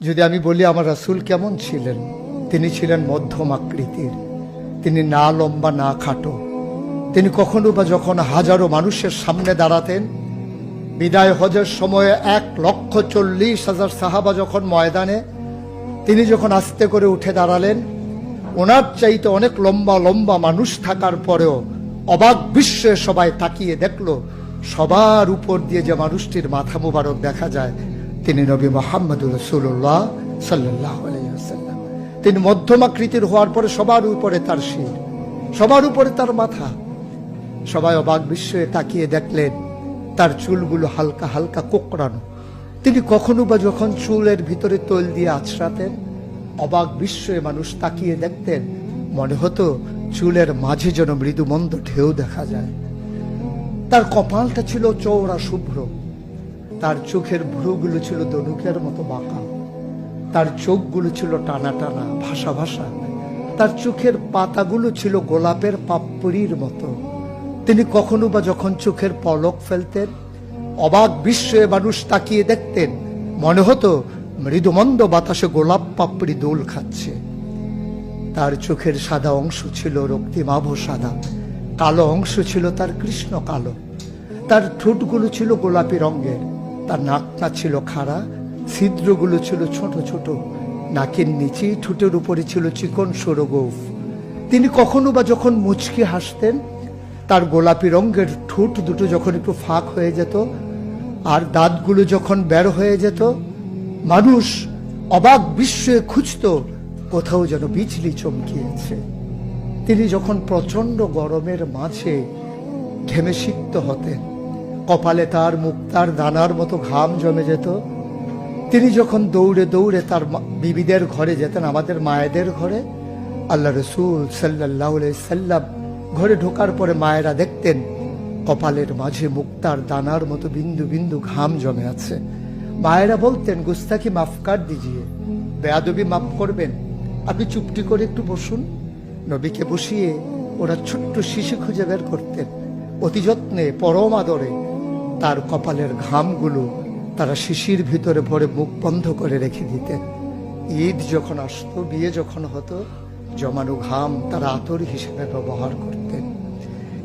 যদি আমি বলি আমার রাসূল কেমন ছিলেন, তিনি ছিলেন মধ্যম আকৃতির। তিনি না লম্বা না খাটো। তিনি কখনো বা যখন হাজারো মানুষের সামনে দাঁড়াতেন, বিদায় হজের সময়ে 1,40,000 সাহাবা যখন ময়দানে, তিনি যখন আস্তে করে উঠে দাঁড়ালেন, ওনার চাইতে অনেক লম্বা লম্বা মানুষ থাকার পরেও অবাক বিস্ময়ে সবাই তাকিয়ে দেখলো সবার উপর দিয়ে যে মানুষটির মাথা মুবারক দেখা যায়, তিনি নবী মুহাম্মদুর রাসূলুল্লাহ সাল্লাল্লাহু আলাইহি ওয়াসাল্লাম। তিনি মধ্যম আকৃতির হওয়ার পরে সবার উপরে তার শির, সবার উপরে তার মাথা। সবাই অবাক বিস্ময়ে তাকিয়ে দেখলেন তার চুলগুলো হালকা হালকা কোঁকড়ানো। তিনি কখনো বা যখন চুলের ভিতরে তৈল দিয়ে আছড়াতেন, অবাক বিস্ময়ে মানুষ তাকিয়ে দেখতেন, মনে হতো চুলের মাঝে যেন মৃদু মন্দ ঢেউ দেখা যায়। তার কপালটা ছিল চওড়া শুভ্র, তার চোখের ভ্রুগুলো ছিল ধনুকের মতো বাঁকা, তার চোখগুলো ছিল টানা টানা ভাসা ভাসা, তার চোখের পাতাগুলো ছিল গোলাপের পাপড়ির মতো। তিনি কখনো বা যখন চোখের পলক ফেলতেন, অবাক বিস্ময়ে মানুষ তাকিয়ে দেখতেন, মনে হতো মৃদুমন্দ বাতাসে গোলাপ পাপড়ি দোল খাচ্ছে। তার চোখের সাদা অংশ ছিল রক্তিমাভ সাদা, কালো অংশ ছিল তার কৃষ্ণ কালো। তার ঠোঁটগুলো ছিল গোলাপি রঙের, তার নাকটা ছিল খাড়া, ছিদ্রগুলো ছিল ছোট ছোট, নাকের নিচে ঠোঁটের উপরে ছিল চিকন সরু গোঁফ। তিনি কখনো বা যখন মুচকি হাসতেন, তার গোলাপি রঙের ঠোঁট দুটো যখন একটু ফাঁক হয়ে যেত আর দাঁতগুলো যখন বের হয়ে যেত, মানুষ অবাক বিস্ময়ে খুঁজত কোথাও যেন বিজলি চমকিয়েছে। তিনি যখন প্রচন্ড গরমের মাঝে ঘেমে সিক্ত হতেন, কপালে তার মুক্তার দানার মতো ঘাম জমে যেত। তিনি যখন দৌড়ে দৌড়ে তার বিবিদের ঘরে যেতেন, আমাদের মায়েদের ঘরে, আল্লাহ রাসূল সাল্লাল্লাহু আলাইহি সাল্লাম ঘরে ঢোকার পরে মায়েরা দেখতেন কপালের মাঝে মুক্তার দানার মতো বিন্দু বিন্দু ঘাম জমে আছে। মায়েরা বলতেন, গুস্তাকি মাফ কর দিজিয়ে, বেয়াদবি মাফ করবেন, আপনি চুপটি করে একটু বসুন। নবীকে বসিয়ে ওরা ছোট্ট শিশু খুঁজে বের করতেন, অতি যত্নে পরম আদরে তার কপালের ঘামগুলো তারা শিশির ভিতরে ভরে মুখ বন্ধ করে রেখে দিতেন। ঈদ যখন আসতো, বিয়ে যখন হতো, জমানো ঘাম তারা আতর হিসেবে ব্যবহার করতেন।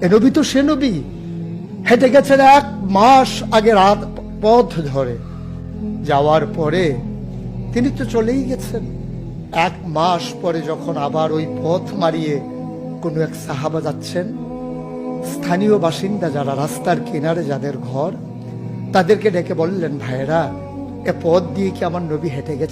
এ নবী তো সে নবী, হেঁটে গেছেন 1 মাস আগে রাত পথ ধরে, যাওয়ার পরে তিনি তো চলেই গেছেন। 1 মাস পরে যখন আবার ওই পথ মারিয়ে কোনো এক সাহাবা যাচ্ছেন, স্থানীয় বাসিন্দা যারা রাস্তার কিনারে যাদের ঘর, তাদেরকে ডেকে বললেন, ভাইরা, এ পথ দিয়ে কি আমার নবী হেঁটে গেছে?